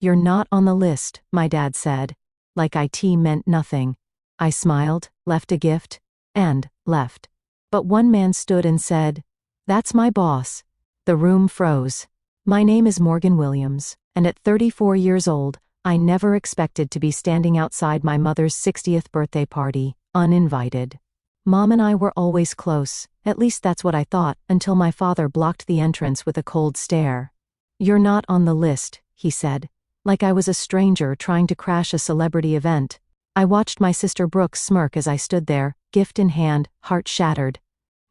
"You're not on the list," my dad said, like IT meant nothing. I smiled, left a gift, and left. But one man stood and said, "That's my boss." The room froze. My name is Morgan Williams, and at 34 years old, I never expected to be standing outside my mother's 60th birthday party, uninvited. Mom and I were always close, at least that's what I thought, until my father blocked the entrance with a cold stare. "You're not on the list," he said, like I was a stranger trying to crash a celebrity event. I watched my sister Brooke smirk as I stood there, gift in hand, heart shattered.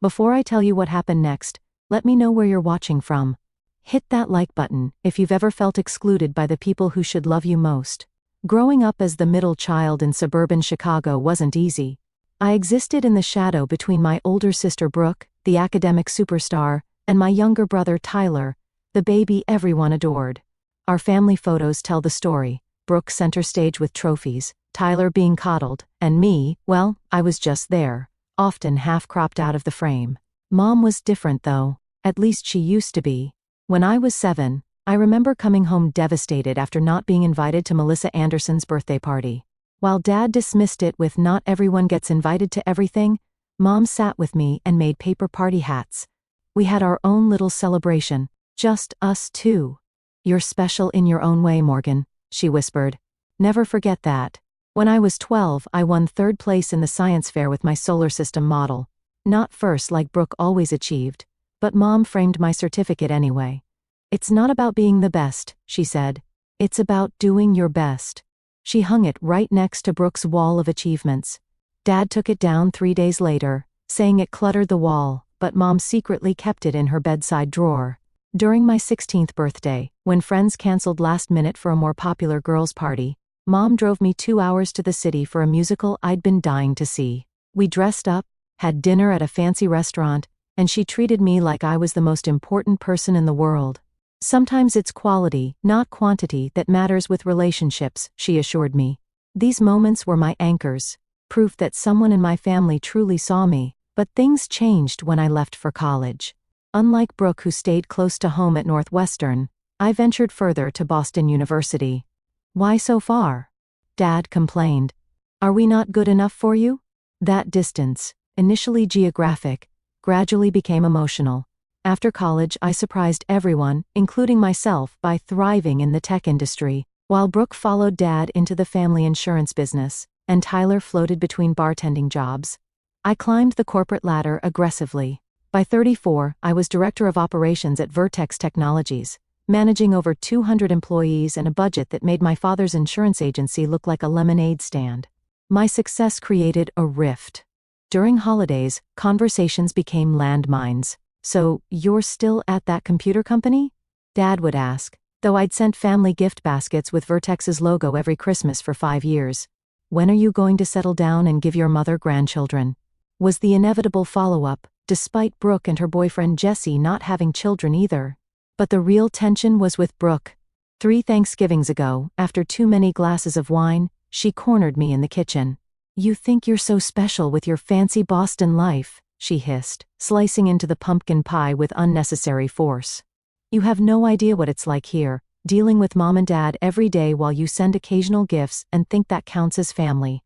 Before I tell you what happened next, let me know where you're watching from. Hit that like button if you've ever felt excluded by the people who should love you most. Growing up as the middle child in suburban Chicago wasn't easy. I existed in the shadow between my older sister Brooke, the academic superstar, and my younger brother Tyler, the baby everyone adored. Our family photos tell the story: Brooke center stage with trophies, Tyler being coddled, and me, well, I was just there, often half cropped out of the frame. Mom was different though, at least she used to be. When I was 7, I remember coming home devastated after not being invited to Melissa Anderson's birthday party. While Dad dismissed it with "not everyone gets invited to everything," Mom sat with me and made paper party hats. We had our own little celebration, just us two. "You're special in your own way, Morgan," she whispered. "Never forget that." When I was 12, I won 3rd place in the science fair with my solar system model. Not first like Brooke always achieved, but Mom framed my certificate anyway. "It's not about being the best," she said. "It's about doing your best." She hung it right next to Brooke's wall of achievements. Dad took it down 3 days later, saying it cluttered the wall, but Mom secretly kept it in her bedside drawer. During my 16th birthday, when friends canceled last minute for a more popular girls' party, Mom drove me 2 hours to the city for a musical I'd been dying to see. We dressed up, had dinner at a fancy restaurant, and she treated me like I was the most important person in the world. "Sometimes it's quality, not quantity, that matters with relationships," she assured me. These moments were my anchors, proof that someone in my family truly saw me. But things changed when I left for college. Unlike Brooke, who stayed close to home at Northwestern, I ventured further to Boston University. "Why so far?" Dad complained. "Are we not good enough for you?" That distance, initially geographic, gradually became emotional. After college, I surprised everyone, including myself, by thriving in the tech industry, while Brooke followed Dad into the family insurance business, and Tyler floated between bartending jobs. I climbed the corporate ladder aggressively. By 34, I was director of operations at Vertex Technologies, managing over 200 employees and a budget that made my father's insurance agency look like a lemonade stand. My success created a rift. During holidays, conversations became landmines. "So, you're still at that computer company?" Dad would ask, though I'd sent family gift baskets with Vertex's logo every Christmas for 5 years. "When are you going to settle down and give your mother grandchildren?" was the inevitable follow-up, despite Brooke and her boyfriend Jesse not having children either. But the real tension was with Brooke. 3 Thanksgivings ago, after too many glasses of wine, she cornered me in the kitchen. "You think you're so special with your fancy Boston life," she hissed, slicing into the pumpkin pie with unnecessary force. "You have no idea what it's like here, dealing with Mom and Dad every day while you send occasional gifts and think that counts as family."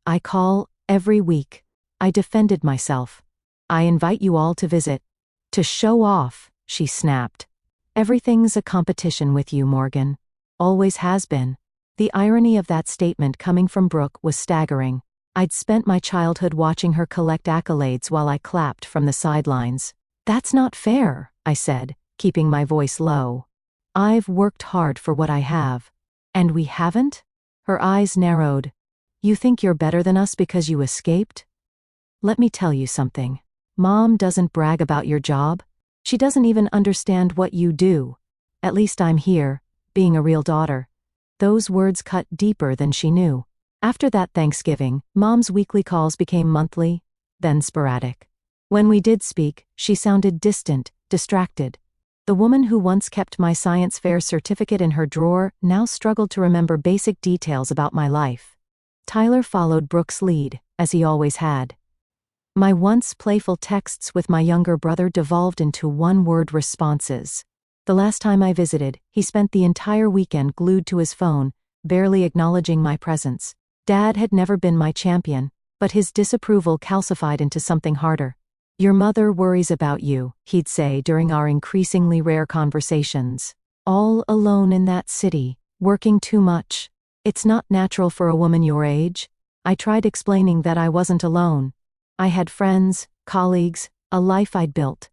"I call every week." I defended myself. "I invite you all to visit." "To show off," she snapped. "Everything's a competition with you, Morgan. Always has been." The irony of that statement coming from Brooke was staggering. I'd spent my childhood watching her collect accolades while I clapped from the sidelines. "That's not fair," I said, keeping my voice low. "I've worked hard for what I have." "And we haven't?" Her eyes narrowed. "You think you're better than us because you escaped?" Let me tell you something. Mom doesn't brag about your job. She doesn't even understand what you do. At least I'm here, being a real daughter. Those words cut deeper than she knew. After that Thanksgiving, Mom's weekly calls became monthly, then sporadic. When we did speak, she sounded distant, distracted. The woman who once kept my science fair certificate in her drawer now struggled to remember basic details about my life. Tyler followed Brooke's lead, as he always had. My once playful texts with my younger brother devolved into one-word responses. The last time I visited, he spent the entire weekend glued to his phone, barely acknowledging my presence. Dad had never been my champion, but his disapproval calcified into something harder. "Your mother worries about you," he'd say during our increasingly rare conversations. "All alone in that city, working too much. It's not natural for a woman your age." I tried explaining that I wasn't alone. I had friends, colleagues, a life I'd built.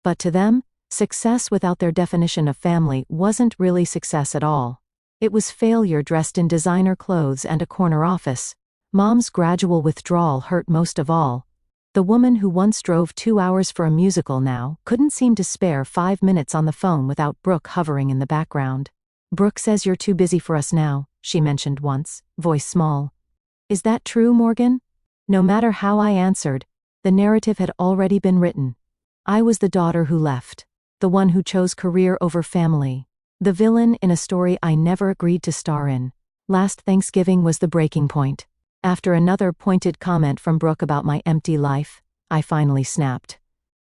But to them, success without their definition of family wasn't really success at all. It was failure dressed in designer clothes and a corner office. Mom's gradual withdrawal hurt most of all. The woman who once drove 2 hours for a musical now couldn't seem to spare 5 minutes on the phone without Brooke hovering in the background. "Brooke says you're too busy for us now," she mentioned once, voice small. "Is that true, Morgan?" No matter how I answered, the narrative had already been written. I was the daughter who left, the one who chose career over family, the villain in a story I never agreed to star in. Last Thanksgiving was the breaking point. After another pointed comment from Brooke about my empty life, I finally snapped.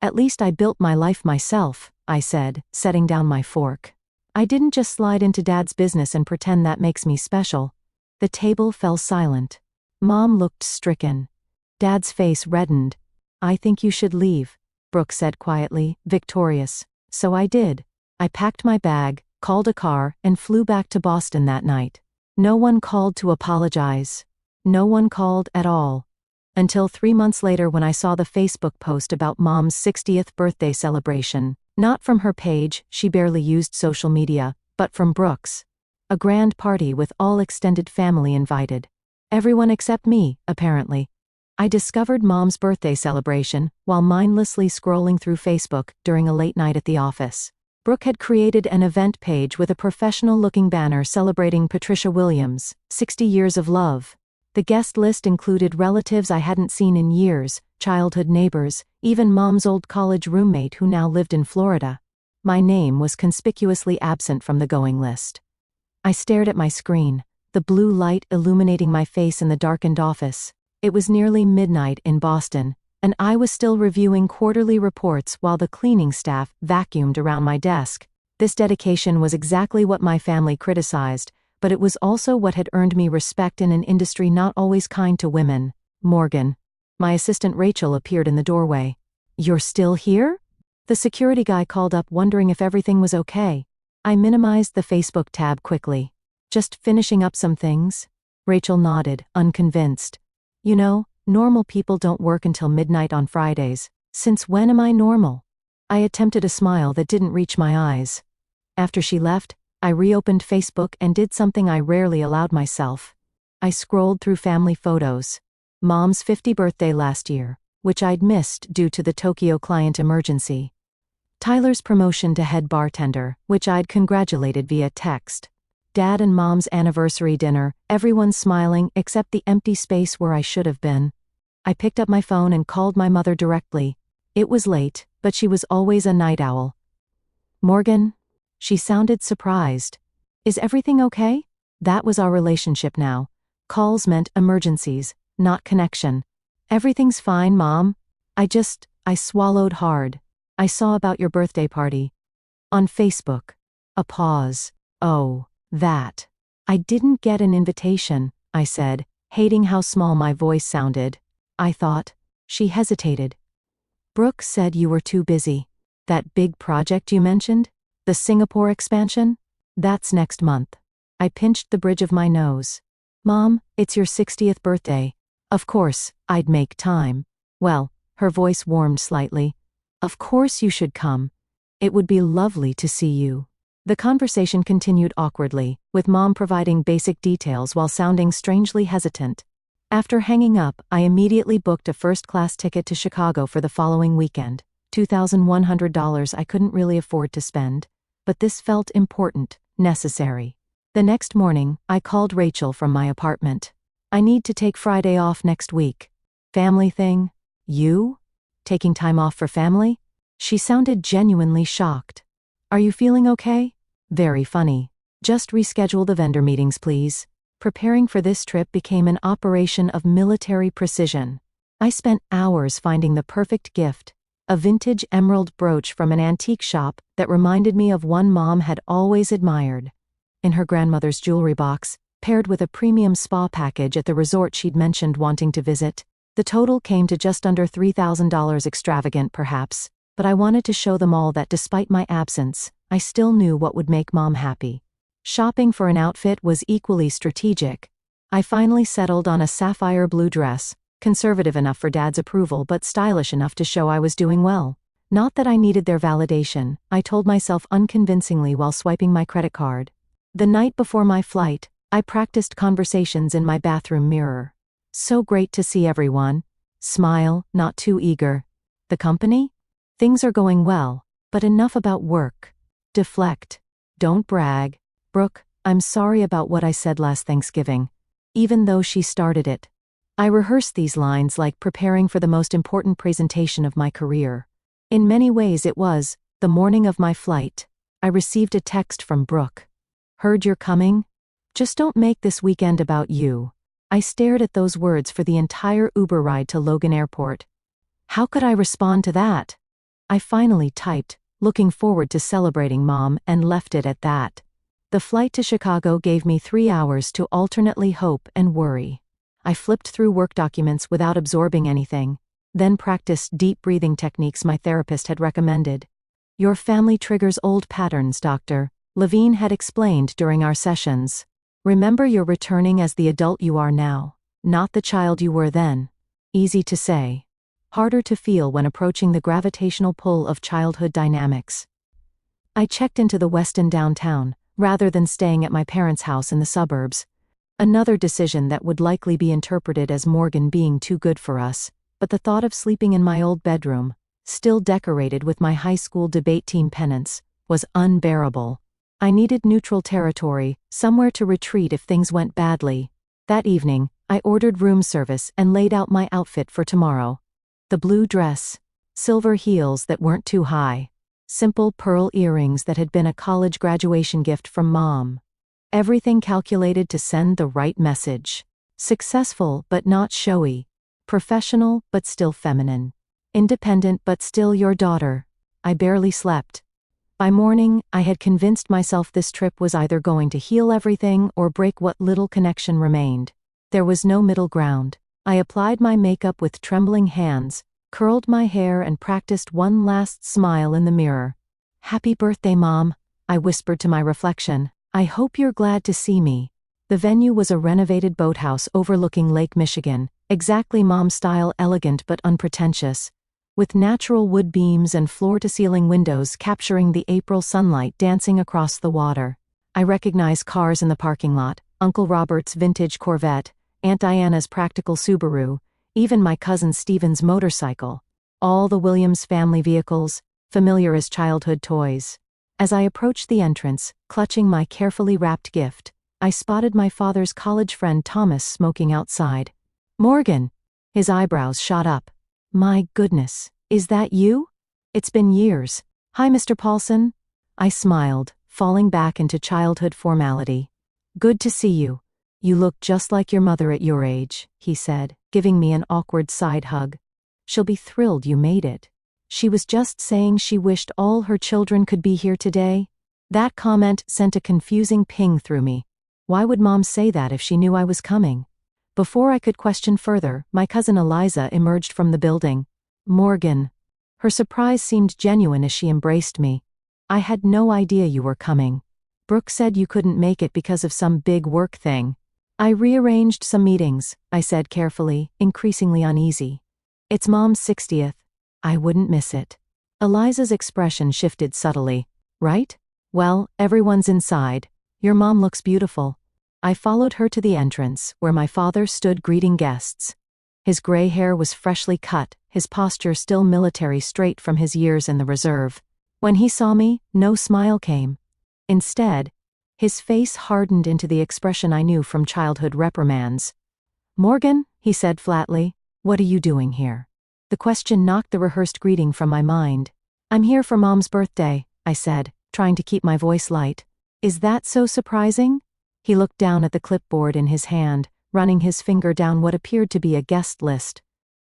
"At least I built my life myself," I said, setting down my fork. "I didn't just slide into Dad's business and pretend that makes me special." The table fell silent. Mom looked stricken. Dad's face reddened. "I think you should leave," Brooke said quietly, victorious. So I did. I packed my bag, called a car, and flew back to Boston that night. No one called to apologize. No one called at all. Until 3 months later when I saw the Facebook post about Mom's 60th birthday celebration. Not from her page, she barely used social media, but from Brooke's. A grand party with all extended family invited. Everyone except me, apparently. I discovered Mom's birthday celebration while mindlessly scrolling through Facebook during a late night at the office. Brooke had created an event page with a professional-looking banner celebrating Patricia Williams' 60 years of love. The guest list included relatives I hadn't seen in years, childhood neighbors, even Mom's old college roommate who now lived in Florida. My name was conspicuously absent from the going list. I stared at my screen, the blue light illuminating my face in the darkened office. It was nearly midnight in Boston, and I was still reviewing quarterly reports while the cleaning staff vacuumed around my desk. This dedication was exactly what my family criticized, but it was also what had earned me respect in an industry not always kind to women. "Morgan." My assistant Rachel appeared in the doorway. "You're still here?" The security guy called up wondering if everything was okay. I minimized the Facebook tab quickly. "Just finishing up some things." Rachel nodded, unconvinced. "You know, normal people don't work until midnight on Fridays. Since when am I normal?" I attempted a smile that didn't reach my eyes. After she left, I reopened Facebook and did something I rarely allowed myself. I scrolled through family photos. Mom's 50th birthday last year, which I'd missed due to the Tokyo client emergency. Tyler's promotion to head bartender, which I'd congratulated via text. Dad and Mom's anniversary dinner, everyone smiling except the empty space where I should have been. I picked up my phone and called my mother directly. It was late, but she was always a night owl. "Morgan?" She sounded surprised. "Is everything okay?" That was our relationship now. Calls meant emergencies, not connection. "Everything's fine, Mom. I swallowed hard. I saw about your birthday party. On Facebook." A pause. "Oh, that. I didn't get an invitation," I said, hating how small my voice sounded. "I thought." She hesitated. "Brooke said you were too busy. That big project you mentioned? The Singapore expansion? That's next month." I pinched the bridge of my nose. "Mom, it's your 60th birthday. Of course, I'd make time." "Well," her voice warmed slightly. "Of course you should come. It would be lovely to see you." The conversation continued awkwardly, with Mom providing basic details while sounding strangely hesitant. After hanging up, I immediately booked a first-class ticket to Chicago for the following weekend. $2,100 I couldn't really afford to spend. But this felt important, necessary. The next morning, I called Rachel from my apartment. "I need to take Friday off next week." "Family thing? You? Taking time off for family?" She sounded genuinely shocked. "Are you feeling okay?" "Very funny. Just reschedule the vendor meetings, please." Preparing for this trip became an operation of military precision. I spent hours finding the perfect gift, A vintage emerald brooch from an antique shop that reminded me of one Mom had always admired. In her grandmother's jewelry box, paired with a premium spa package at the resort she'd mentioned wanting to visit. The total came to just under $3,000, extravagant perhaps, but I wanted to show them all that despite my absence, I still knew what would make Mom happy. Shopping for an outfit was equally strategic. I finally settled on a sapphire blue dress, conservative enough for Dad's approval but stylish enough to show I was doing well. Not that I needed their validation, I told myself unconvincingly while swiping my credit card. The night before my flight, I practiced conversations in my bathroom mirror. So great to see everyone. Smile, not too eager. The company? Things are going well, but enough about work. Deflect. Don't brag. Brooke, I'm sorry about what I said last Thanksgiving. Even though she started it. I rehearsed these lines like preparing for the most important presentation of my career. In many ways it was, the morning of my flight, I received a text from Brooke. Heard you're coming? Just don't make this weekend about you. I stared at those words for the entire Uber ride to Logan Airport. How could I respond to that? I finally typed, looking forward to celebrating Mom, and left it at that. The flight to Chicago gave me 3 hours to alternately hope and worry. I flipped through work documents without absorbing anything, then practiced deep breathing techniques my therapist had recommended. Your family triggers old patterns, Doctor, Levine had explained during our sessions. Remember, you're returning as the adult you are now, not the child you were then. Easy to say. Harder to feel when approaching the gravitational pull of childhood dynamics. I checked into the Westin downtown, rather than staying at my parents' house in the suburbs. Another decision that would likely be interpreted as Morgan being too good for us, but the thought of sleeping in my old bedroom, still decorated with my high school debate team pennants, was unbearable. I needed neutral territory, somewhere to retreat if things went badly. That evening, I ordered room service and laid out my outfit for tomorrow. The blue dress, silver heels that weren't too high, simple pearl earrings that had been a college graduation gift from Mom. Everything calculated to send the right message. Successful but not showy. Professional but still feminine. Independent but still your daughter. I barely slept. By morning, I had convinced myself this trip was either going to heal everything or break what little connection remained. There was no middle ground. I applied my makeup with trembling hands, curled my hair and practiced one last smile in the mirror. Happy birthday, Mom, I whispered to my reflection. I hope you're glad to see me. The venue was a renovated boathouse overlooking Lake Michigan, exactly Mom-style, elegant but unpretentious, with natural wood beams and floor-to-ceiling windows capturing the April sunlight dancing across the water. I recognized cars in the parking lot, Uncle Robert's vintage Corvette, Aunt Diana's practical Subaru, even my cousin Stephen's motorcycle. All the Williams family vehicles, familiar as childhood toys. As I approached the entrance, clutching my carefully wrapped gift, I spotted my father's college friend Thomas smoking outside. Morgan! His eyebrows shot up. My goodness, is that you? It's been years. Hi, Mr. Paulson. I smiled, falling back into childhood formality. Good to see you. You look just like your mother at your age, he said, giving me an awkward side hug. She'll be thrilled you made it. She was just saying she wished all her children could be here today. That comment sent a confusing ping through me. Why would Mom say that if she knew I was coming? Before I could question further, my cousin Eliza emerged from the building. Morgan. Her surprise seemed genuine as she embraced me. I had no idea you were coming. Brooke said you couldn't make it because of some big work thing. I rearranged some meetings, I said carefully, increasingly uneasy. It's Mom's 60th. I wouldn't miss it. Eliza's expression shifted subtly. Right? Well, everyone's inside. Your mom looks beautiful. I followed her to the entrance, where my father stood greeting guests. His gray hair was freshly cut, his posture still military straight from his years in the reserve. When he saw me, no smile came. Instead, his face hardened into the expression I knew from childhood reprimands. Morgan, he said flatly, what are you doing here? The question knocked the rehearsed greeting from my mind. I'm here for Mom's birthday, I said, trying to keep my voice light. Is that so surprising? He looked down at the clipboard in his hand, running his finger down what appeared to be a guest list.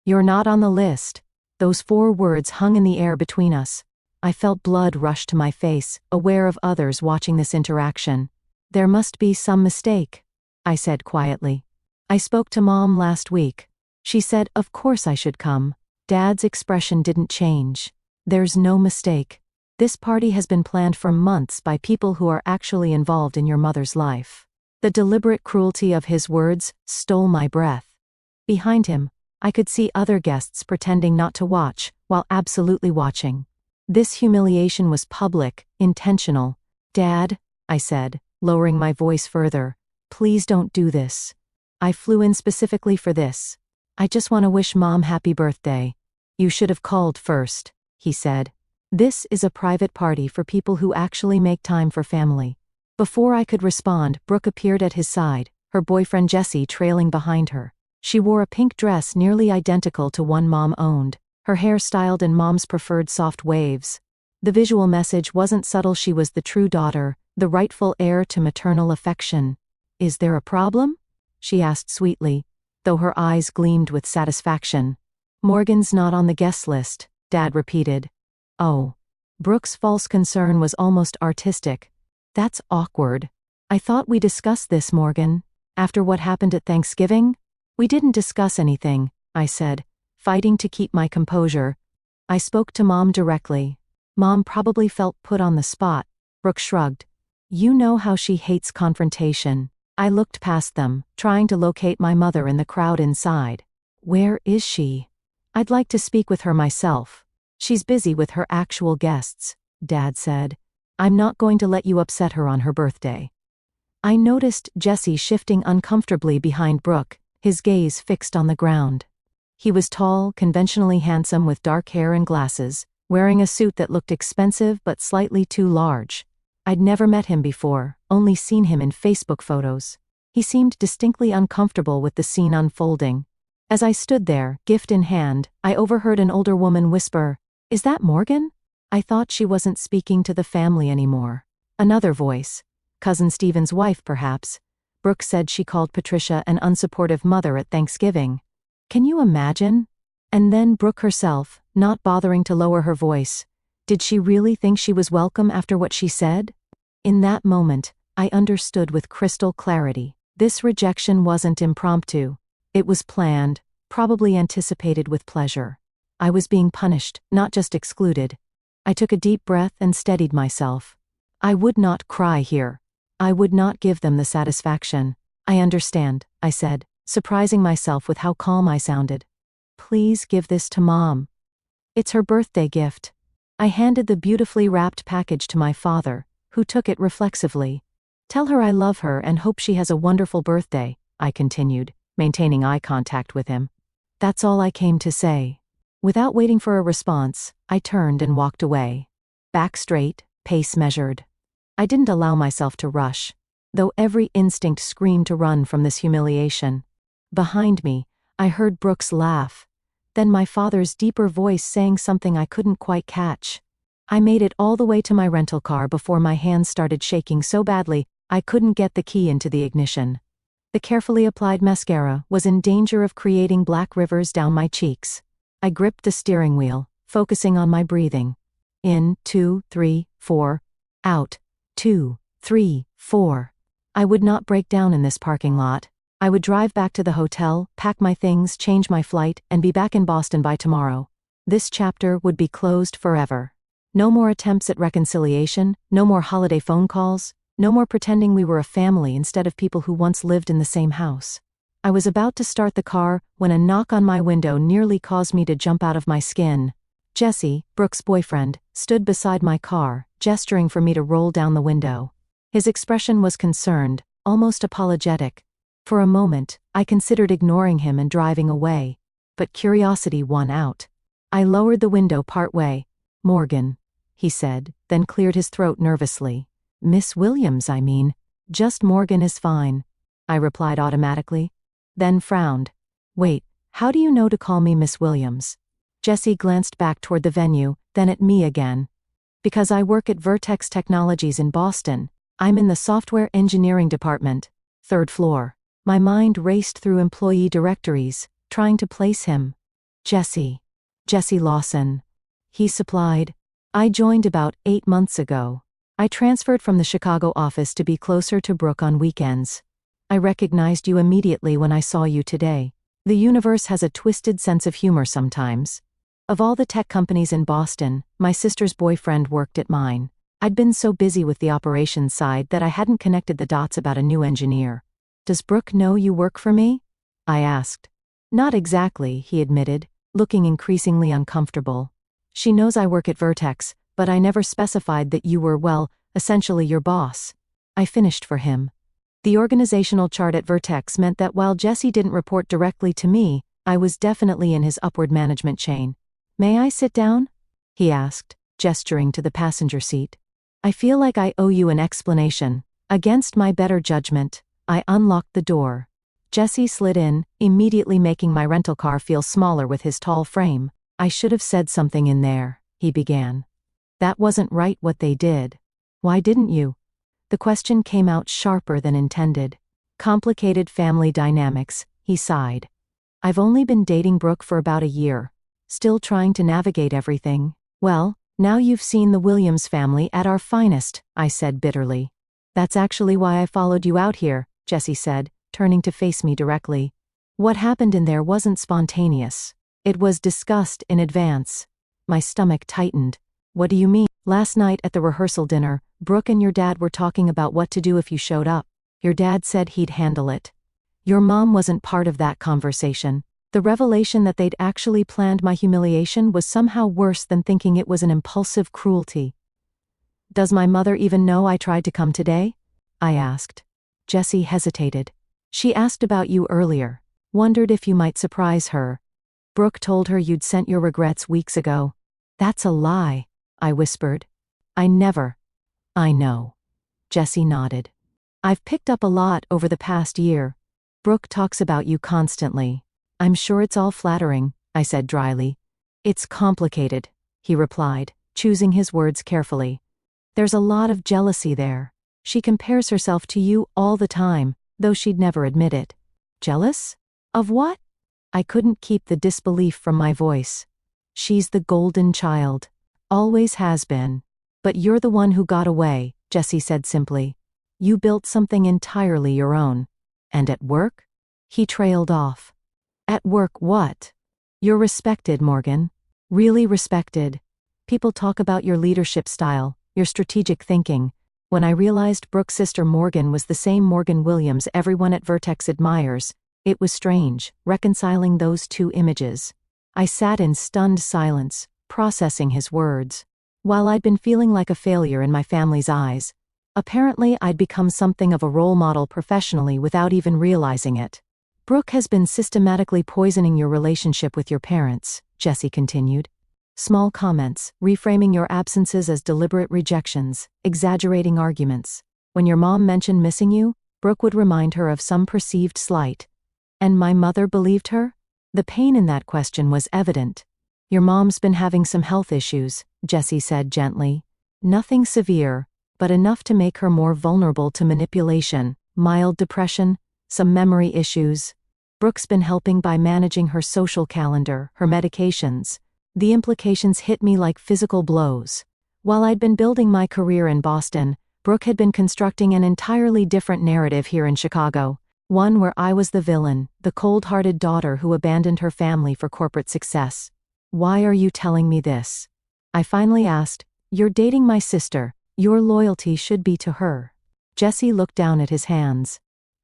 You're not on the list. Those 4 words hung in the air between us. I felt blood rush to my face, aware of others watching this interaction. "There must be some mistake," I said quietly. "I spoke to Mom last week. She said of course I should come." Dad's expression didn't change. "There's no mistake. This party has been planned for months by people who are actually involved in your mother's life." The deliberate cruelty of his words stole my breath. Behind him, I could see other guests pretending not to watch, while absolutely watching. This humiliation was public, intentional. "Dad," I said, lowering my voice further, "please don't do this. I flew in specifically for this. I just want to wish Mom happy birthday." "You should have called first," he said. "This is a private party for people who actually make time for family." Before I could respond, Brooke appeared at his side, her boyfriend Jesse trailing behind her. She wore a pink dress nearly identical to one Mom owned, her hair styled in Mom's preferred soft waves. The visual message wasn't subtle. She was the true daughter, the rightful heir to maternal affection. "Is there a problem?" she asked sweetly, though her eyes gleamed with satisfaction. "Morgan's not on the guest list," Dad repeated. "Oh." Brooke's false concern was almost artistic. "That's awkward. I thought we discussed this, Morgan. After what happened at Thanksgiving?" "We didn't discuss anything," I said, fighting to keep my composure. "I spoke to Mom directly. Mom probably felt put on the spot." Brooke shrugged. "You know how she hates confrontation." I looked past them, trying to locate my mother in the crowd inside. "Where is she? I'd like to speak with her myself." "She's busy with her actual guests," Dad said. "I'm not going to let you upset her on her birthday." I noticed Jesse shifting uncomfortably behind Brooke, his gaze fixed on the ground. He was tall, conventionally handsome with dark hair and glasses, wearing a suit that looked expensive but slightly too large. I'd never met him before, only seen him in Facebook photos. He seemed distinctly uncomfortable with the scene unfolding. As I stood there, gift in hand, I overheard an older woman whisper, "Is that Morgan?" I thought she wasn't speaking to the family anymore. Another voice, Cousin Stephen's wife perhaps. Brooke said she called Patricia an unsupportive mother at Thanksgiving. Can you imagine? And then Brooke herself, not bothering to lower her voice. Did she really think she was welcome after what she said? In that moment, I understood with crystal clarity. This rejection wasn't impromptu. It was planned, probably anticipated with pleasure. I was being punished, not just excluded. I took a deep breath and steadied myself. I would not cry here. I would not give them the satisfaction. "I understand," I said, surprising myself with how calm I sounded. "Please give this to Mom. It's her birthday gift." I handed the beautifully wrapped package to my father, who took it reflexively. "Tell her I love her and hope she has a wonderful birthday," I continued, maintaining eye contact with him. "That's all I came to say." Without waiting for a response, I turned and walked away. Back straight, pace measured. I didn't allow myself to rush, though every instinct screamed to run from this humiliation. Behind me, I heard Brooke's laugh, then my father's deeper voice saying something I couldn't quite catch. I made it all the way to my rental car before my hands started shaking so badly I couldn't get the key into the ignition. The carefully applied mascara was in danger of creating black rivers down my cheeks. I gripped the steering wheel, focusing on my breathing. In, 2, 3, 4. Out. 2, 3, 4. I would not break down in this parking lot. I would drive back to the hotel, pack my things, change my flight, and be back in Boston by tomorrow. This chapter would be closed forever. No more attempts at reconciliation, no more holiday phone calls, no more pretending we were a family instead of people who once lived in the same house. I was about to start the car when a knock on my window nearly caused me to jump out of my skin. Jesse, Brooke's boyfriend, stood beside my car, gesturing for me to roll down the window. His expression was concerned, almost apologetic. For a moment, I considered ignoring him and driving away, but curiosity won out. I lowered the window partway. "Morgan," he said, then cleared his throat nervously. "Miss Williams, I mean." "Just Morgan is fine," I replied automatically, then frowned. "Wait, how do you know to call me Miss Williams?" Jesse glanced back toward the venue, then at me again. "Because I work at Vertex Technologies in Boston. I'm in the software engineering department, 3rd floor." My mind raced through employee directories, trying to place him. Jesse. Jesse Lawson. He supplied. I joined about 8 months ago. I transferred from the Chicago office to be closer to Brooke on weekends. I recognized you immediately when I saw you today. The universe has a twisted sense of humor sometimes. Of all the tech companies in Boston, my sister's boyfriend worked at mine. I'd been so busy with the operations side that I hadn't connected the dots about a new engineer. Does Brooke know you work for me? I asked. Not exactly, he admitted, looking increasingly uncomfortable. She knows I work at Vertex, but I never specified that you were, well, essentially your boss. I finished for him. The organizational chart at Vertex meant that while Jesse didn't report directly to me, I was definitely in his upward management chain. May I sit down? He asked, gesturing to the passenger seat. I feel like I owe you an explanation. Against my better judgment, I unlocked the door. Jesse slid in, immediately making my rental car feel smaller with his tall frame. I should have said something in there, he began. That wasn't right what they did. Why didn't you? The question came out sharper than intended. Complicated family dynamics, he sighed. I've only been dating Brooke for about a year. Still trying to navigate everything. Well, now you've seen the Williams family at our finest, I said bitterly. That's actually why I followed you out here, Jesse said, turning to face me directly. What happened in there wasn't spontaneous. It was discussed in advance. My stomach tightened. What do you mean? Last night at the rehearsal dinner, Brooke and your dad were talking about what to do if you showed up. Your dad said he'd handle it. Your mom wasn't part of that conversation. The revelation that they'd actually planned my humiliation was somehow worse than thinking it was an impulsive cruelty. Does my mother even know I tried to come today? I asked. Jesse hesitated. She asked about you earlier. Wondered if you might surprise her. Brooke told her you'd sent your regrets weeks ago. That's a lie, I whispered. I never. I know. Jesse nodded. I've picked up a lot over the past year. Brooke talks about you constantly. I'm sure it's all flattering, I said dryly. It's complicated, he replied, choosing his words carefully. There's a lot of jealousy there. She compares herself to you all the time, though she'd never admit it. Jealous? Of what? I couldn't keep the disbelief from my voice. She's the golden child. Always has been. But you're the one who got away, Jesse said simply. You built something entirely your own. And at work? He trailed off. At work what? You're respected, Morgan. Really respected. People talk about your leadership style, your strategic thinking. When I realized Brooke's sister Morgan was the same Morgan Williams everyone at Vertex admires, it was strange, reconciling those two images. I sat in stunned silence, processing his words. While I'd been feeling like a failure in my family's eyes, apparently I'd become something of a role model professionally without even realizing it. Brooke has been systematically poisoning your relationship with your parents, Jesse continued. Small comments, reframing your absences as deliberate rejections, exaggerating arguments. When your mom mentioned missing you, Brooke would remind her of some perceived slight. And my mother believed her? The pain in that question was evident. Your mom's been having some health issues, Jesse said gently. Nothing severe, but enough to make her more vulnerable to manipulation, mild depression, some memory issues. Brooke's been helping by managing her social calendar, her medications. The implications hit me like physical blows. While I'd been building my career in Boston, Brooke had been constructing an entirely different narrative here in Chicago. One where I was the villain, the cold-hearted daughter who abandoned her family for corporate success. Why are you telling me this? I finally asked. You're dating my sister. Your loyalty should be to her. Jesse looked down at his hands.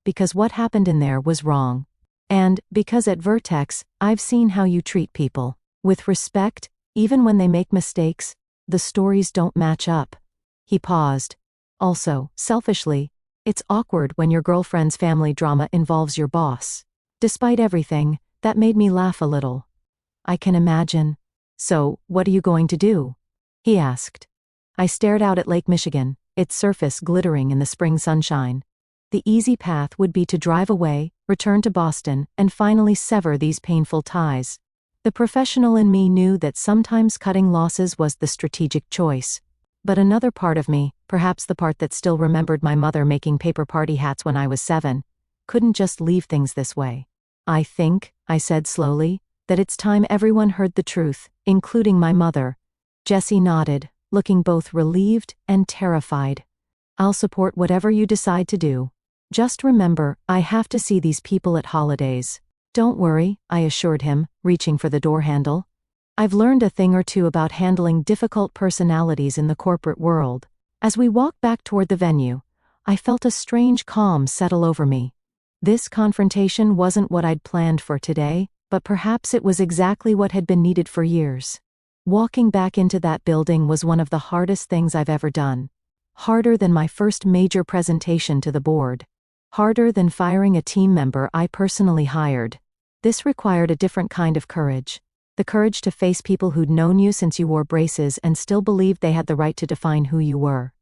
Because what happened in there was wrong. And, because at Vertex, I've seen how you treat people. With respect, even when they make mistakes, the stories don't match up. He paused. Also, selfishly, it's awkward when your girlfriend's family drama involves your boss. Despite everything, that made me laugh a little. I can imagine. So, what are you going to do? He asked. I stared out at Lake Michigan, its surface glittering in the spring sunshine. The easy path would be to drive away, return to Boston, and finally sever these painful ties. The professional in me knew that sometimes cutting losses was the strategic choice. But another part of me, perhaps the part that still remembered my mother making paper party hats when I was 7, couldn't just leave things this way. I think, I said slowly, That it's time everyone heard the truth, including my mother. Jessie nodded, looking both relieved and terrified. I'll support whatever you decide to do. Just remember, I have to see these people at holidays. Don't worry, I assured him, reaching for the door handle. I've learned a thing or two about handling difficult personalities in the corporate world. As we walked back toward the venue, I felt a strange calm settle over me. This confrontation wasn't what I'd planned for today, but perhaps it was exactly what had been needed for years. Walking back into that building was one of the hardest things I've ever done. Harder than my first major presentation to the board. Harder than firing a team member I personally hired. This required a different kind of courage. The courage to face people who'd known you since you wore braces and still believed they had the right to define who you were.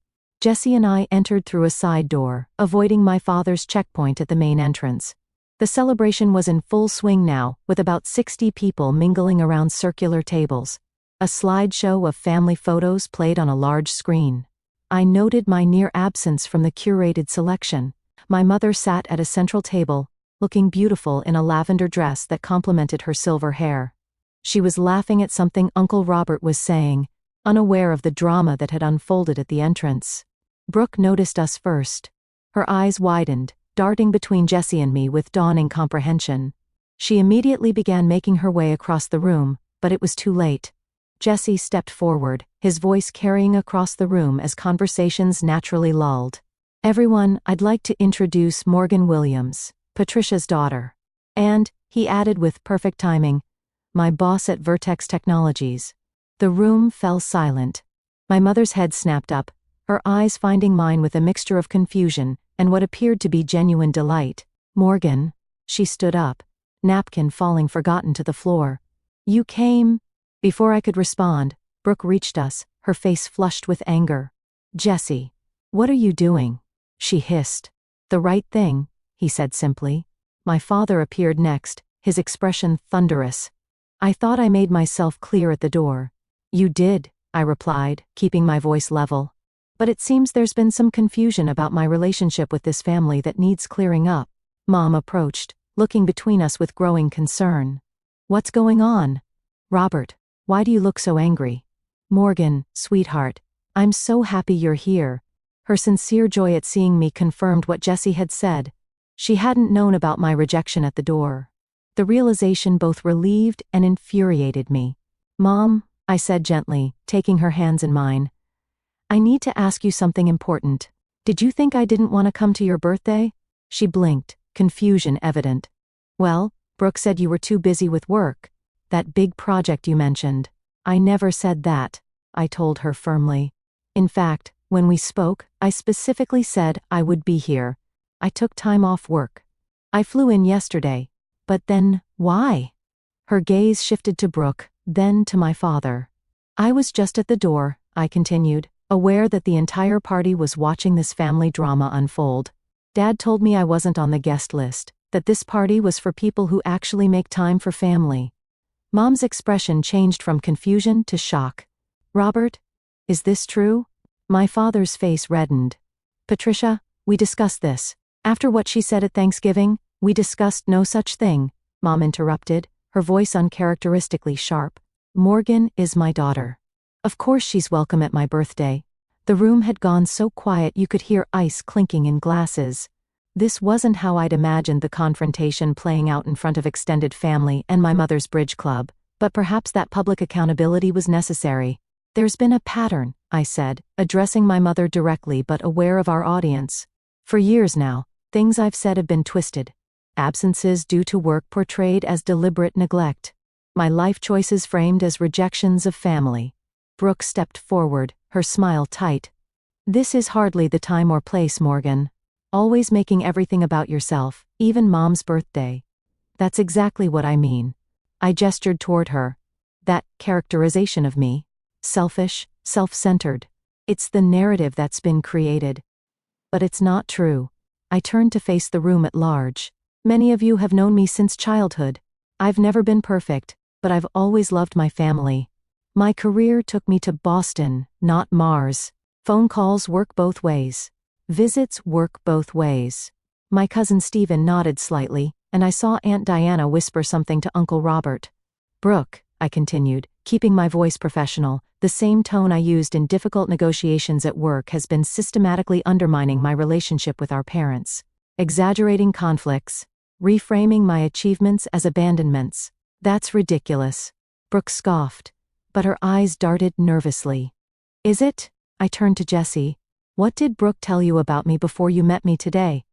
Jessie and I entered through a side door, avoiding my father's checkpoint at the main entrance. The celebration was in full swing now, with about 60 people mingling around circular tables. A slideshow of family photos played on a large screen. I noted my near absence from the curated selection. My mother sat at a central table, looking beautiful in a lavender dress that complemented her silver hair. She was laughing at something Uncle Robert was saying, unaware of the drama that had unfolded at the entrance. Brooke noticed us first. Her eyes widened, darting between Jessie and me with dawning comprehension. She immediately began making her way across the room, but it was too late. Jessie stepped forward, his voice carrying across the room as conversations naturally lulled. Everyone, I'd like to introduce Morgan Williams, Patricia's daughter. And, he added with perfect timing, my boss at Vertex Technologies. The room fell silent. My mother's head snapped up, her eyes finding mine with a mixture of confusion and what appeared to be genuine delight. Morgan. She stood up, napkin falling forgotten to the floor. You came? Before I could respond, Brooke reached us, her face flushed with anger. Jessie. What are you doing? She hissed. The right thing, he said simply. My father appeared next, his expression thunderous. I thought I made myself clear at the door. You did, I replied, keeping my voice level. But it seems there's been some confusion about my relationship with this family that needs clearing up. Mom approached, looking between us with growing concern. What's going on? Robert, why do you look so angry? Morgan, sweetheart, I'm so happy you're here. Her sincere joy at seeing me confirmed what Jessie had said. She hadn't known about my rejection at the door. The realization both relieved and infuriated me. Mom, I said gently, taking her hands in mine. I need to ask you something important. Did you think I didn't want to come to your birthday? She blinked, confusion evident. Well, Brooke said you were too busy with work. That big project you mentioned. I never said that, I told her firmly. In fact, when we spoke, I specifically said I would be here. I took time off work. I flew in yesterday. But then, why? Her gaze shifted to Brooke, then to my father. I was just at the door, I continued, aware that the entire party was watching this family drama unfold. Dad told me I wasn't on the guest list, that this party was for people who actually make time for family. Mom's expression changed from confusion to shock. Robert, is this true? My father's face reddened. Patricia, we discussed this. After what she said at Thanksgiving, we discussed no such thing, Mom interrupted, her voice uncharacteristically sharp. Morgan is my daughter. Of course she's welcome at my birthday. The room had gone so quiet you could hear ice clinking in glasses. This wasn't how I'd imagined the confrontation playing out in front of extended family and my mother's bridge club, but perhaps that public accountability was necessary. There's been a pattern, I said, addressing my mother directly but aware of our audience. For years now, things I've said have been twisted. Absences due to work portrayed as deliberate neglect. My life choices framed as rejections of family. Brooke stepped forward, her smile tight. This is hardly the time or place, Morgan. Always making everything about yourself, even Mom's birthday. That's exactly what I mean. I gestured toward her. That characterization of me. Selfish, self-centered. It's the narrative that's been created. But it's not true. I turned to face the room at large. Many of you have known me since childhood. I've never been perfect, but I've always loved my family. My career took me to Boston, not Mars. Phone calls work both ways. Visits work both ways. My cousin Stephen nodded slightly, and I saw Aunt Diana whisper something to Uncle Robert. Brooke, I continued, keeping my voice professional, the same tone I used in difficult negotiations at work has been systematically undermining my relationship with our parents. Exaggerating conflicts, reframing my achievements as abandonments. That's ridiculous. Brooke scoffed, but her eyes darted nervously. Is it? I turned to Jessie. What did Brooke tell you about me before you met me today?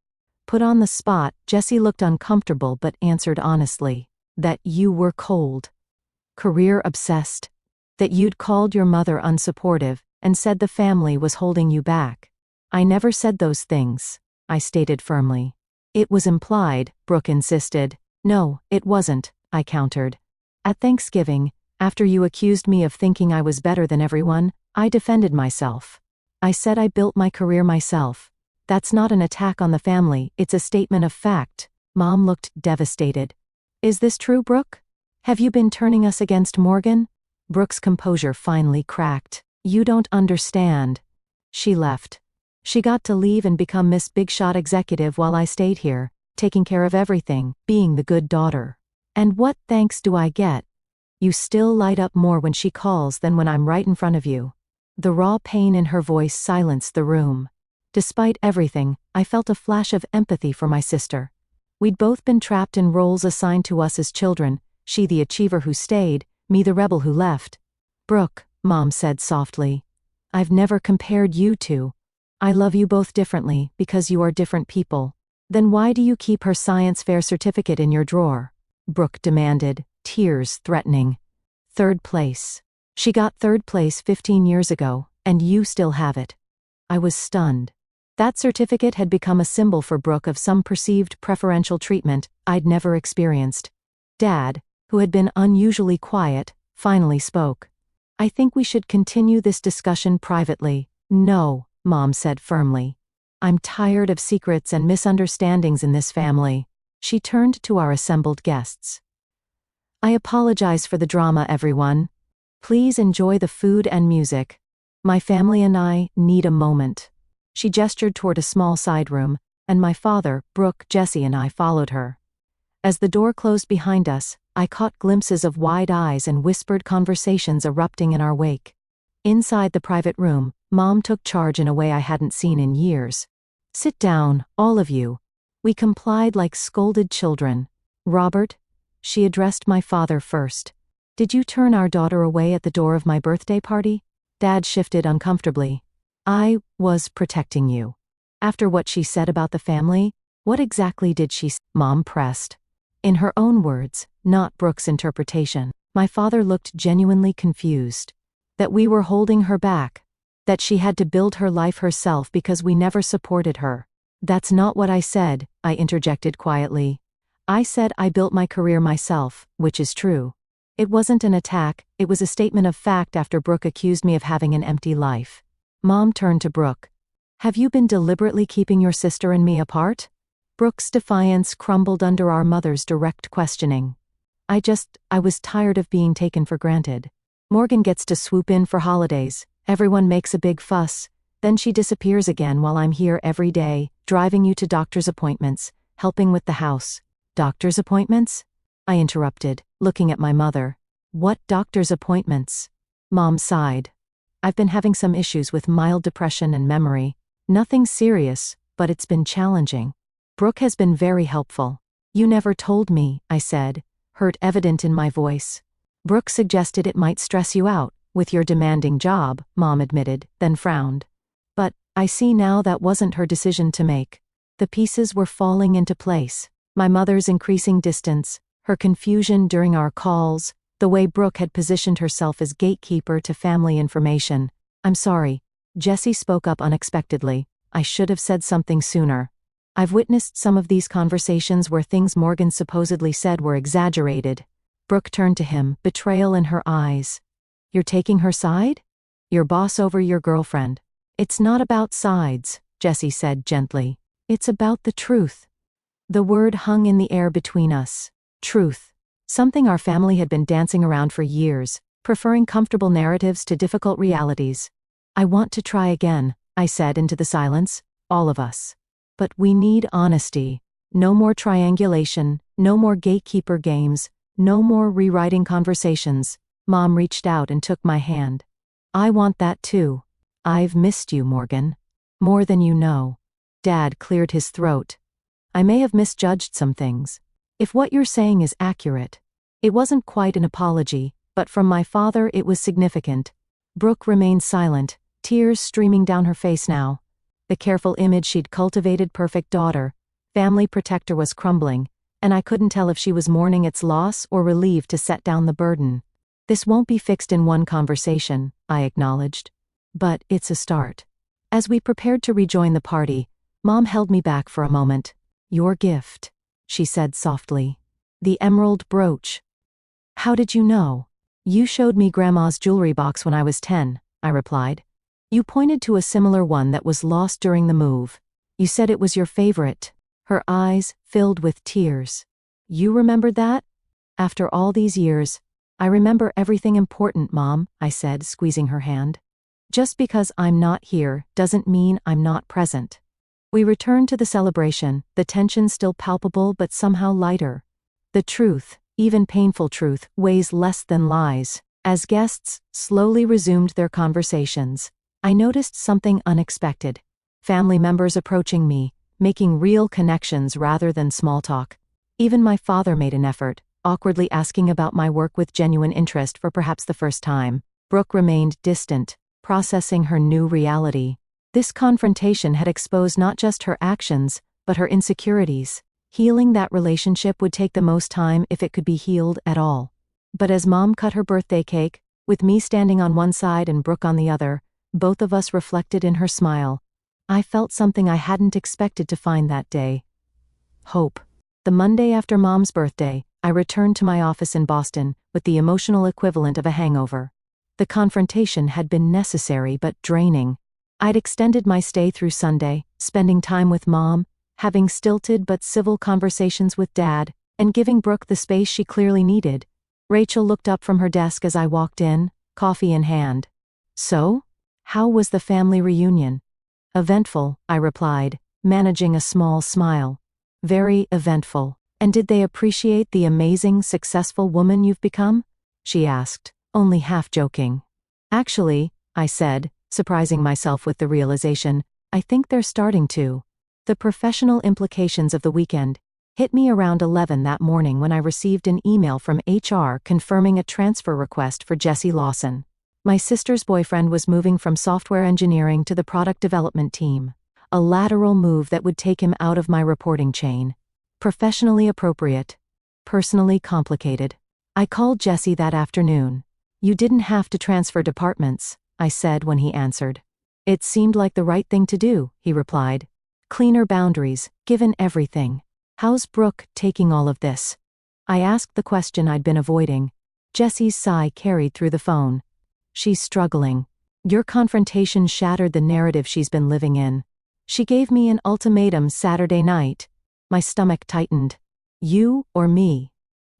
Put on the spot, Jessie looked uncomfortable but answered honestly. That you were cold. Career obsessed. That you'd called your mother unsupportive and said the family was holding you back. I never said those things, I stated firmly. It was implied, Brooke insisted. No, it wasn't, I countered. At Thanksgiving, after you accused me of thinking I was better than everyone, I defended myself. I said I built my career myself. That's not an attack on the family, it's a statement of fact. Mom looked devastated. Is this true, Brooke? Have you been turning us against Morgan? Brooke's composure finally cracked. You don't understand. She left. She got to leave and become Miss Big Shot Executive while I stayed here, taking care of everything, being the good daughter. And what thanks do I get? You still light up more when she calls than when I'm right in front of you. The raw pain in her voice silenced the room. Despite everything, I felt a flash of empathy for my sister. We'd both been trapped in roles assigned to us as children, she the achiever who stayed, me the rebel who left. Brooke, Mom said softly. I've never compared you two. I love you both differently because you are different people. Then why do you keep her science fair certificate in your drawer? Brooke demanded, tears threatening. 3rd place. She got 3rd place 15 years ago, and you still have it. I was stunned. That certificate had become a symbol for Brooke of some perceived preferential treatment I'd never experienced. Dad, who had been unusually quiet, finally spoke. I think we should continue this discussion privately. No, Mom said firmly. I'm tired of secrets and misunderstandings in this family. She turned to our assembled guests. I apologize for the drama, everyone. Please enjoy the food and music. My family and I need a moment. She gestured toward a small side room, and my father, Brooke, Jessie and I followed her. As the door closed behind us, I caught glimpses of wide eyes and whispered conversations erupting in our wake. Inside the private room, Mom took charge in a way I hadn't seen in years. Sit down, all of you. We complied like scolded children. Robert? She addressed my father first. Did you turn our daughter away at the door of my birthday party? Dad shifted uncomfortably. I was protecting you. After what she said about the family, what exactly did she say? Mom pressed. In her own words, not Brooke's interpretation. My father looked genuinely confused. That we were holding her back. That she had to build her life herself because we never supported her. That's not what I said, I interjected quietly. I said I built my career myself, which is true. It wasn't an attack, it was a statement of fact after Brooke accused me of having an empty life. Mom turned to Brooke. Have you been deliberately keeping your sister and me apart? Brooke's defiance crumbled under our mother's direct questioning. I was tired of being taken for granted. Morgan gets to swoop in for holidays, everyone makes a big fuss, then she disappears again while I'm here every day, driving you to doctor's appointments, helping with the house. Doctor's appointments? I interrupted, looking at my mother. What doctor's appointments? Mom sighed. I've been having some issues with mild depression and memory. Nothing serious, but it's been challenging. Brooke has been very helpful. You never told me, I said, hurt evident in my voice. Brooke suggested it might stress you out, with your demanding job, Mom admitted, then frowned. But, I see now that wasn't her decision to make. The pieces were falling into place. My mother's increasing distance, her confusion during our calls, the way Brooke had positioned herself as gatekeeper to family information. I'm sorry. Jessie spoke up unexpectedly. I should have said something sooner. I've witnessed some of these conversations where things Morgan supposedly said were exaggerated. Brooke turned to him, betrayal in her eyes. You're taking her side? Your boss over your girlfriend. It's not about sides, Jessie said gently. It's about the truth. The word hung in the air between us. Truth. Something our family had been dancing around for years, preferring comfortable narratives to difficult realities. I want to try again, I said into the silence, all of us. But we need honesty. No more triangulation, no more gatekeeper games, No more rewriting conversations. Mom reached out and took my hand. I want that too. I've missed you, Morgan. More than you know. Dad cleared his throat. I may have misjudged some things. If what you're saying is accurate. It wasn't quite an apology, but from my father it was significant. Brooke remained silent, tears streaming down her face now. The careful image she'd cultivated, perfect daughter, family protector, was crumbling, and I couldn't tell if she was mourning its loss or relieved to set down the burden. This won't be fixed in one conversation, I acknowledged. But it's a start. As we prepared to rejoin the party, Mom held me back for a moment. Your gift, she said softly. The emerald brooch. How did you know? You showed me Grandma's jewelry box when I was 10, I replied. You pointed to a similar one that was lost during the move. You said it was your favorite. Her eyes filled with tears. You remembered that? After all these years, I remember everything important, Mom, I said, squeezing her hand. Just because I'm not here doesn't mean I'm not present. We returned to the celebration, the tension still palpable but somehow lighter. The truth, even painful truth, weighs less than lies. As guests slowly resumed their conversations, I noticed something unexpected. Family members approaching me, making real connections rather than small talk. Even my father made an effort, awkwardly asking about my work with genuine interest for perhaps the first time. Brooke remained distant, processing her new reality. This confrontation had exposed not just her actions, but her insecurities. Healing that relationship would take the most time if it could be healed at all. But as Mom cut her birthday cake, with me standing on one side and Brooke on the other, both of us reflected in her smile. I felt something I hadn't expected to find that day. Hope. The Monday after Mom's birthday, I returned to my office in Boston with the emotional equivalent of a hangover. The confrontation had been necessary but draining. I'd extended my stay through Sunday, spending time with Mom, having stilted but civil conversations with Dad, and giving Brooke the space she clearly needed. Rachel looked up from her desk as I walked in, coffee in hand. So? How was the family reunion? Eventful, I replied, managing a small smile. Very eventful. And did they appreciate the amazing, successful woman you've become? She asked, only half joking. Actually, I said, surprising myself with the realization, I think they're starting to. The professional implications of the weekend hit me around 11 that morning when I received an email from HR confirming a transfer request for Jesse Lawson. My sister's boyfriend was moving from software engineering to the product development team, a lateral move that would take him out of my reporting chain. Professionally appropriate, personally complicated. I called Jesse that afternoon. You didn't have to transfer departments, I said when he answered. It seemed like the right thing to do, he replied. Cleaner boundaries, given everything. How's Brooke taking all of this? I asked the question I'd been avoiding. Jesse's sigh carried through the phone. She's struggling. Your confrontation shattered the narrative she's been living in. She gave me an ultimatum Saturday night. My stomach tightened. You or me?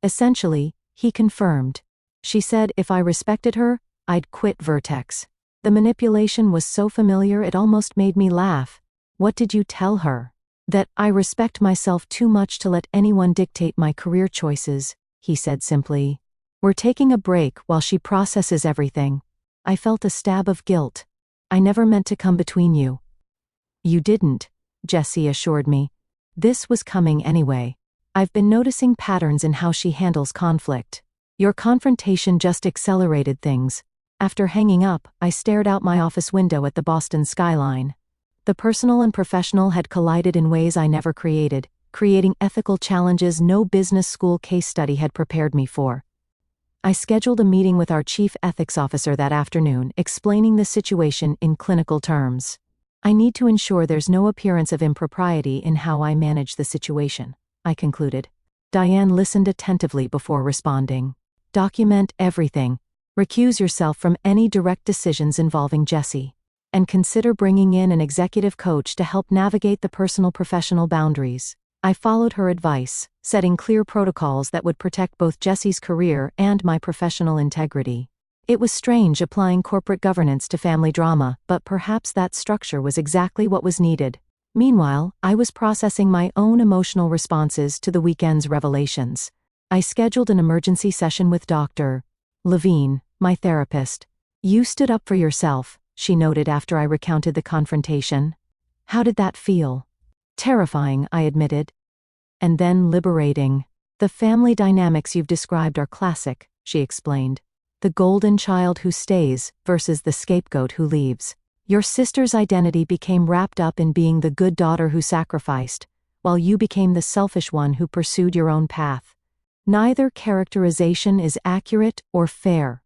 Essentially, he confirmed. She said if I respected her, I'd quit Vertex. The manipulation was so familiar it almost made me laugh. What did you tell her? That I respect myself too much to let anyone dictate my career choices, he said simply. We're taking a break while she processes everything. I felt a stab of guilt. I never meant to come between you. You didn't, Jesse assured me. This was coming anyway. I've been noticing patterns in how she handles conflict. Your confrontation just accelerated things. After hanging up, I stared out my office window at the Boston skyline. The personal and professional had collided in ways I never created, creating ethical challenges no business school case study had prepared me for. I scheduled a meeting with our chief ethics officer that afternoon, explaining the situation in clinical terms. I need to ensure there's no appearance of impropriety in how I manage the situation, I concluded. Diane listened attentively before responding. Document everything. Recuse yourself from any direct decisions involving Jesse. And consider bringing in an executive coach to help navigate the personal-professional boundaries. I followed her advice, setting clear protocols that would protect both Jesse's career and my professional integrity. It was strange applying corporate governance to family drama, but perhaps that structure was exactly what was needed. Meanwhile, I was processing my own emotional responses to the weekend's revelations. I scheduled an emergency session with Dr. Levine, my therapist. You stood up for yourself, she noted after I recounted the confrontation. How did that feel? Terrifying, I admitted. And then liberating. The family dynamics you've described are classic, she explained. The golden child who stays versus the scapegoat who leaves. Your sister's identity became wrapped up in being the good daughter who sacrificed, while you became the selfish one who pursued your own path. Neither characterization is accurate or fair.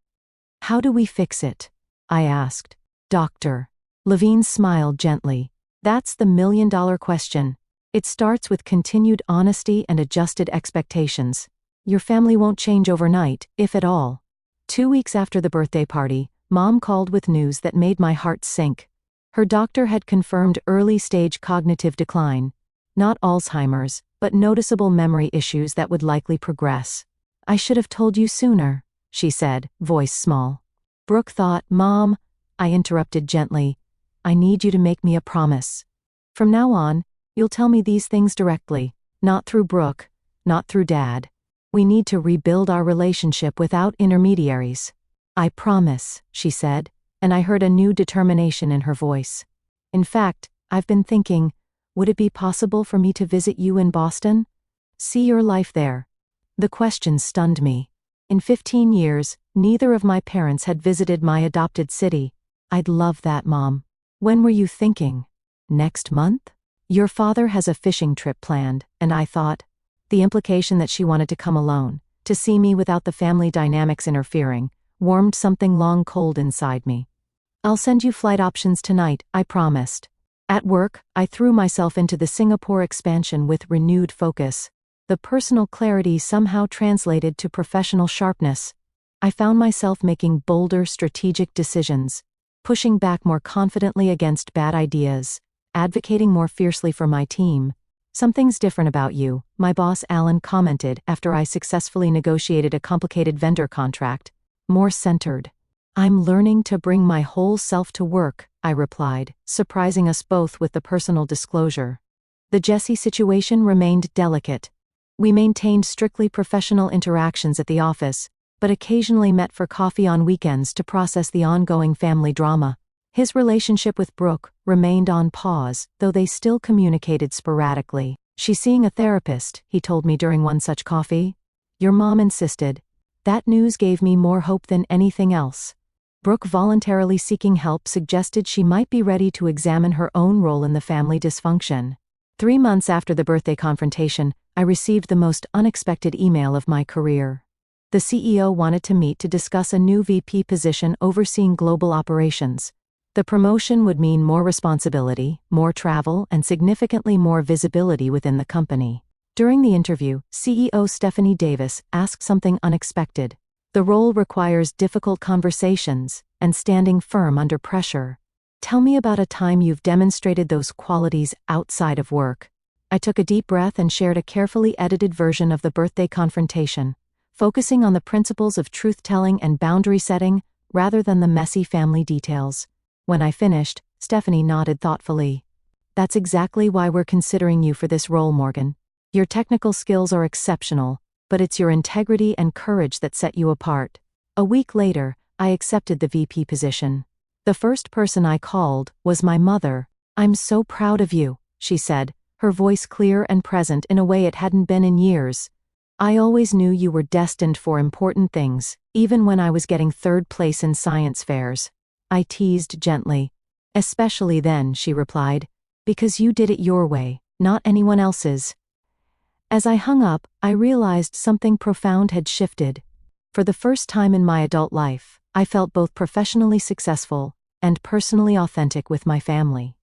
How do we fix it? I asked. Dr. Levine smiled gently. That's the million-dollar question. It starts with continued honesty and adjusted expectations. Your family won't change overnight, if at all. 2 weeks after the birthday party, Mom called with news that made my heart sink. Her doctor had confirmed early-stage cognitive decline. Not Alzheimer's, but noticeable memory issues that would likely progress. I should have told you sooner, she said, voice small. Brooke thought, Mom, I interrupted gently, I need you to make me a promise. From now on, you'll tell me these things directly, not through Brooke, not through Dad. We need to rebuild our relationship without intermediaries. I promise, she said, and I heard a new determination in her voice. In fact, I've been thinking, would it be possible for me to visit you in Boston? See your life there. The question stunned me. In 15 years, neither of my parents had visited my adopted city. I'd love that, Mom. When were you thinking? Next month? Your father has a fishing trip planned, and I thought, the implication that she wanted to come alone, to see me without the family dynamics interfering, warmed something long cold inside me. I'll send you flight options tonight, I promised. At work, I threw myself into the Singapore expansion with renewed focus. The personal clarity somehow translated to professional sharpness. I found myself making bolder strategic decisions, pushing back more confidently against bad ideas, advocating more fiercely for my team. Something's different about you, my boss Alan commented after I successfully negotiated a complicated vendor contract. More centered. I'm learning to bring my whole self to work, I replied, surprising us both with the personal disclosure. The Jessie situation remained delicate. We maintained strictly professional interactions at the office, but occasionally met for coffee on weekends to process the ongoing family drama. His relationship with Brooke remained on pause, though they still communicated sporadically. She's seeing a therapist, he told me during one such coffee. Your mom insisted. That news gave me more hope than anything else. Brooke voluntarily seeking help suggested she might be ready to examine her own role in the family dysfunction. 3 months after the birthday confrontation, I received the most unexpected email of my career. The CEO wanted to meet to discuss a new VP position overseeing global operations. The promotion would mean more responsibility, more travel, and significantly more visibility within the company. During the interview, CEO Stephanie Davis asked something unexpected. The role requires difficult conversations and standing firm under pressure. Tell me about a time you've demonstrated those qualities outside of work. I took a deep breath and shared a carefully edited version of the birthday confrontation, focusing on the principles of truth-telling and boundary setting rather than the messy family details. When I finished, Stephanie nodded thoughtfully. That's exactly why we're considering you for this role, Morgan. Your technical skills are exceptional, but it's your integrity and courage that set you apart. A week later, I accepted the VP position. The first person I called was my mother. I'm so proud of you, she said, her voice clear and present in a way it hadn't been in years. I always knew you were destined for important things, even when I was getting third place in science fairs. I teased gently. Especially then, she replied, because you did it your way, not anyone else's. As I hung up, I realized something profound had shifted. For the first time in my adult life, I felt both professionally successful and personally authentic with my family.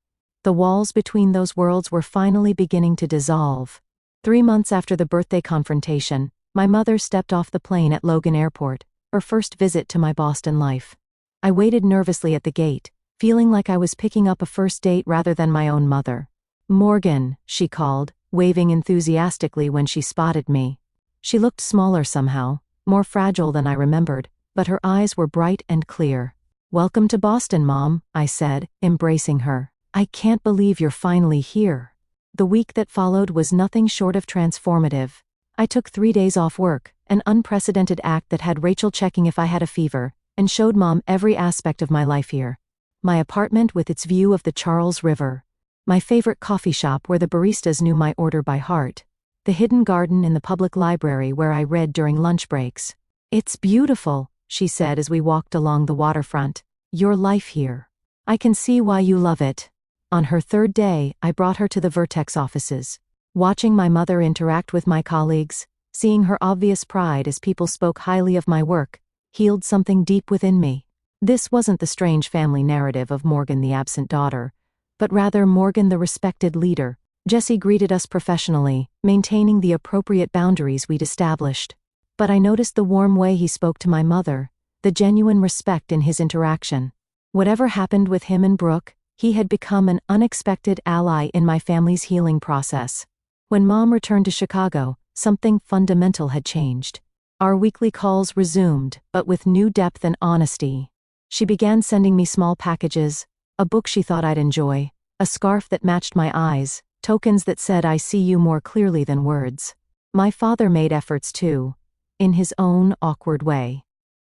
The walls between those worlds were finally beginning to dissolve. 3 months after the birthday confrontation, my mother stepped off the plane at Logan Airport, her first visit to my Boston life. I waited nervously at the gate, feeling like I was picking up a first date rather than my own mother. Morgan, she called, waving enthusiastically when she spotted me. She looked smaller somehow, more fragile than I remembered, but her eyes were bright and clear. Welcome to Boston, Mom, I said, embracing her. I can't believe you're finally here. The week that followed was nothing short of transformative. I took 3 days off work, an unprecedented act that had Rachel checking if I had a fever, and showed Mom every aspect of my life here. My apartment with its view of the Charles River. My favorite coffee shop where the baristas knew my order by heart. The hidden garden in the public library where I read during lunch breaks. "It's beautiful," she said as we walked along the waterfront. "Your life here. I can see why you love it." On her 3rd day, I brought her to the Vertex offices. Watching my mother interact with my colleagues, seeing her obvious pride as people spoke highly of my work, healed something deep within me. This wasn't the strange family narrative of Morgan the absent daughter, but rather Morgan the respected leader. Jesse greeted us professionally, maintaining the appropriate boundaries we'd established. But I noticed the warm way he spoke to my mother, the genuine respect in his interaction. Whatever happened with him and Brooke, he had become an unexpected ally in my family's healing process. When Mom returned to Chicago, something fundamental had changed. Our weekly calls resumed, but with new depth and honesty. She began sending me small packages, a book she thought I'd enjoy, a scarf that matched my eyes, tokens that said I see you more clearly than words. My father made efforts too, in his own awkward way.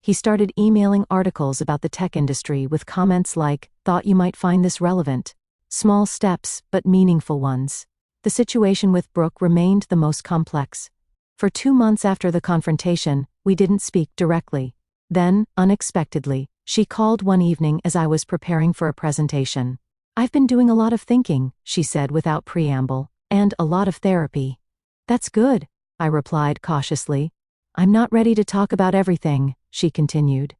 He started emailing articles about the tech industry with comments like, "Thought you might find this relevant." Small steps, but meaningful ones. The situation with Brooke remained the most complex. For 2 months after the confrontation, we didn't speak directly. Then, unexpectedly, she called one evening as I was preparing for a presentation. "I've been doing a lot of thinking," she said without preamble, "and a lot of therapy." "That's good," I replied cautiously. "I'm not ready to talk about everything," she continued.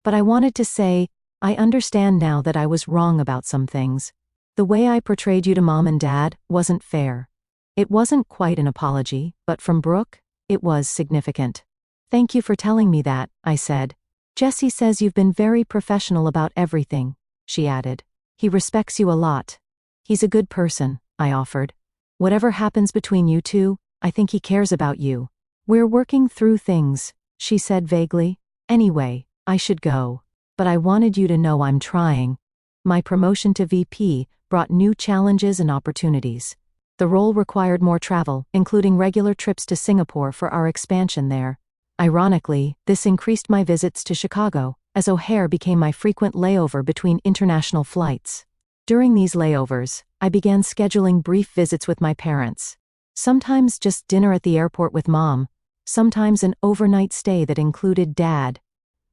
"But I wanted to say, I understand now that I was wrong about some things. The way I portrayed you to Mom and Dad wasn't fair." It wasn't quite an apology, but from Brooke, it was significant. "Thank you for telling me that," I said. "Jesse says you've been very professional about everything," she added. "He respects you a lot." "He's a good person," I offered. "Whatever happens between you two, I think he cares about you." "We're working through things," she said vaguely. "Anyway, I should go. But I wanted you to know I'm trying." My promotion to VP brought new challenges and opportunities. The role required more travel, including regular trips to Singapore for our expansion there. Ironically, this increased my visits to Chicago, as O'Hare became my frequent layover between international flights. During these layovers, I began scheduling brief visits with my parents. Sometimes just dinner at the airport with Mom, sometimes an overnight stay that included Dad.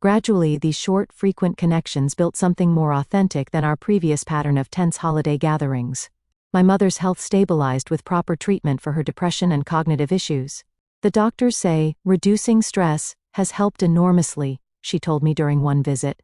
Gradually, these short, frequent connections built something more authentic than our previous pattern of tense holiday gatherings. My mother's health stabilized with proper treatment for her depression and cognitive issues. "The doctors say reducing stress has helped enormously," she told me during one visit.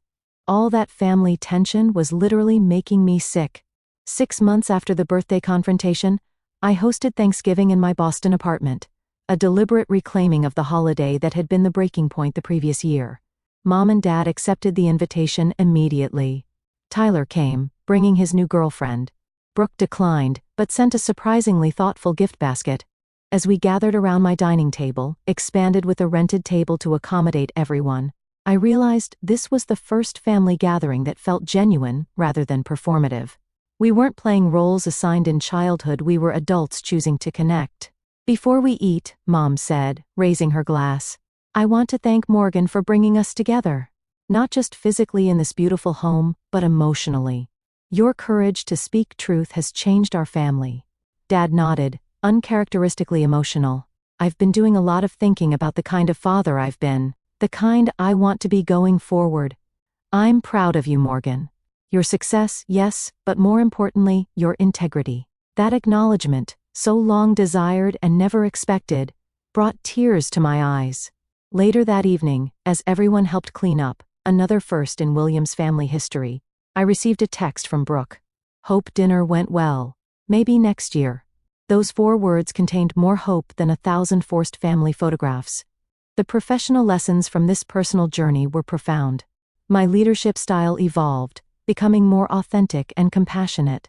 All that family tension was literally making me sick. 6 months after the birthday confrontation, I hosted Thanksgiving in my Boston apartment, a deliberate reclaiming of the holiday that had been the breaking point the previous year. Mom and Dad accepted the invitation immediately. Tyler came, bringing his new girlfriend. Brooke declined, but sent a surprisingly thoughtful gift basket. As we gathered around my dining table, expanded with a rented table to accommodate everyone, I realized this was the first family gathering that felt genuine rather than performative. We weren't playing roles assigned in childhood, we were adults choosing to connect. "Before we eat," Mom said, raising her glass, "I want to thank Morgan for bringing us together. Not just physically in this beautiful home, but emotionally. Your courage to speak truth has changed our family." Dad nodded, uncharacteristically emotional. "I've been doing a lot of thinking about the kind of father I've been, the kind I want to be going forward. I'm proud of you, Morgan. Your success, yes, but more importantly, your integrity." That acknowledgement, so long desired and never expected, brought tears to my eyes. Later that evening, as everyone helped clean up, another first in Williams' family history, I received a text from Brooke. "Hope dinner went well. Maybe next year." Those 4 words contained more hope than 1,000 forced family photographs. The professional lessons from this personal journey were profound. My leadership style evolved, becoming more authentic and compassionate.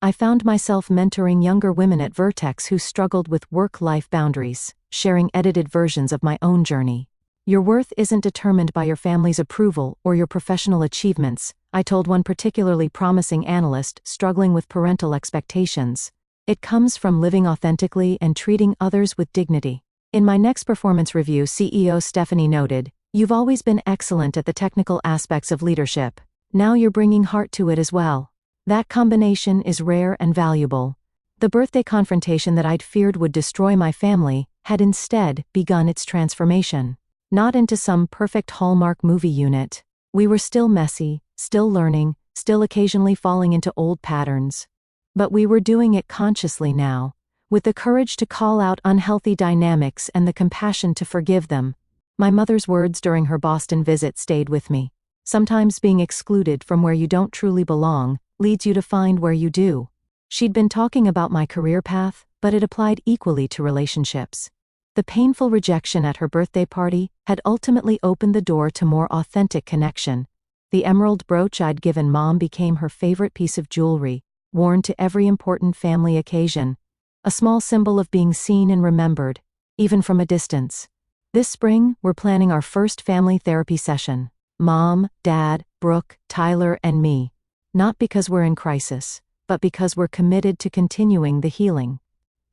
I found myself mentoring younger women at Vertex who struggled with work-life boundaries, sharing edited versions of my own journey. "Your worth isn't determined by your family's approval or your professional achievements," I told one particularly promising analyst struggling with parental expectations. "It comes from living authentically and treating others with dignity." In my next performance review, CEO Stephanie noted, "You've always been excellent at the technical aspects of leadership. Now you're bringing heart to it as well. That combination is rare and valuable." The birthday confrontation that I'd feared would destroy my family had instead begun its transformation. Not into some perfect Hallmark movie unit. We were still messy, still learning, still occasionally falling into old patterns. But we were doing it consciously now, with the courage to call out unhealthy dynamics and the compassion to forgive them. My mother's words during her Boston visit stayed with me. Sometimes being excluded from where you don't truly belong leads you to find where you do. She'd been talking about my career path, but it applied equally to relationships. The painful rejection at her birthday party had ultimately opened the door to more authentic connection. The emerald brooch I'd given Mom became her favorite piece of jewelry, worn to every important family occasion. A small symbol of being seen and remembered, even from a distance. This spring, we're planning our first family therapy session. Mom, Dad, Brooke, Tyler, and me. Not because we're in crisis, but because we're committed to continuing the healing.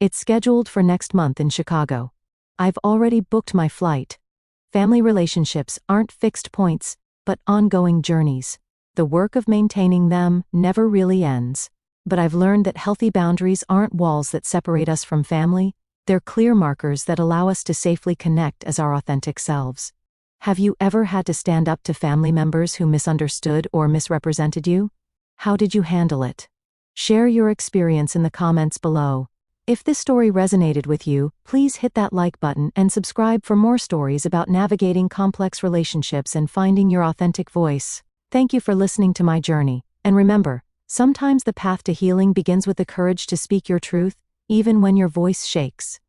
It's scheduled for next month in Chicago. I've already booked my flight. Family relationships aren't fixed points, but ongoing journeys. The work of maintaining them never really ends. But I've learned that healthy boundaries aren't walls that separate us from family, they're clear markers that allow us to safely connect as our authentic selves. Have you ever had to stand up to family members who misunderstood or misrepresented you? How did you handle it? Share your experience in the comments below. If this story resonated with you, please hit that like button and subscribe for more stories about navigating complex relationships and finding your authentic voice. Thank you for listening to my journey. And remember, sometimes the path to healing begins with the courage to speak your truth, even when your voice shakes.